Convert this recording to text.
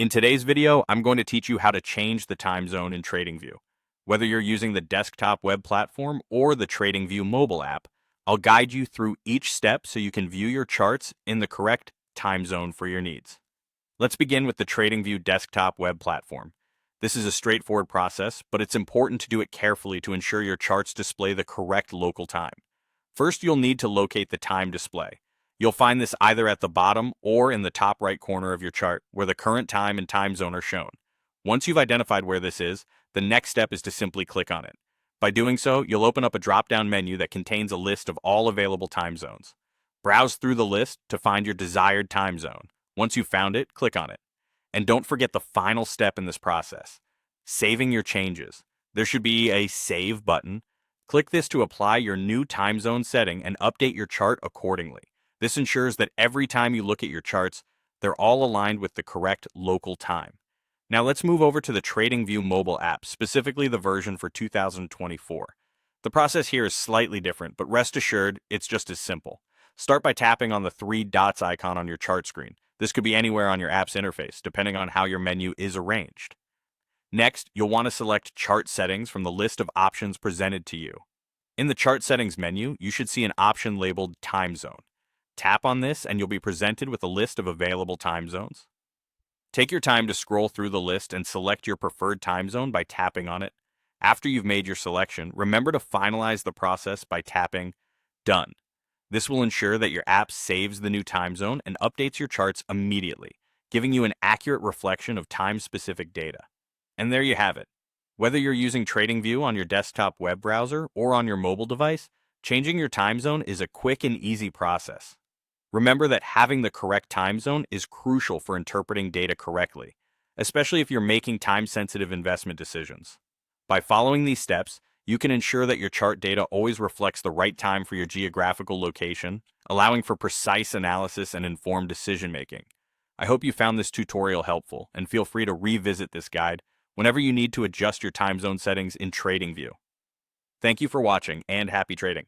In today's video, I'm going to teach you how to change the time zone in TradingView. Whether you're using the desktop web platform or the TradingView mobile app, I'll guide you through each step so you can view your charts in the correct time zone for your needs. Let's begin with the TradingView desktop web platform. This is a straightforward process, but it's important to do it carefully to ensure your charts display the correct local time. First, you'll need to locate the time display. You'll find this either at the bottom or in the top right corner of your chart, where the current time and time zone are shown. Once you've identified where this is, the next step is to simply click on it. By doing so, you'll open up a drop-down menu that contains a list of all available time zones. Browse through the list to find your desired time zone. Once you've found it, click on it. And don't forget the final step in this process, saving your changes. There should be a Save button. Click this to apply your new time zone setting and update your chart accordingly. This ensures that every time you look at your charts, they're all aligned with the correct local time. Now let's move over to the TradingView mobile app, specifically the version for 2024. The process here is slightly different, but rest assured, it's just as simple. Start by tapping on the three dots icon on your chart screen. This could be anywhere on your app's interface, depending on how your menu is arranged. Next, you'll want to select Chart Settings from the list of options presented to you. In the Chart Settings menu, you should see an option labeled Time Zone. Tap on this and you'll be presented with a list of available time zones. Take your time to scroll through the list and select your preferred time zone by tapping on it. After you've made your selection, remember to finalize the process by tapping Done. This will ensure that your app saves the new time zone and updates your charts immediately, giving you an accurate reflection of time-specific data. And there you have it. Whether you're using TradingView on your desktop web browser or on your mobile device, changing your time zone is a quick and easy process. Remember that having the correct time zone is crucial for interpreting data correctly, especially if you're making time-sensitive investment decisions. By following these steps, you can ensure that your chart data always reflects the right time for your geographical location, allowing for precise analysis and informed decision-making. I hope you found this tutorial helpful, and feel free to revisit this guide whenever you need to adjust your time zone settings in TradingView. Thank you for watching, and happy trading.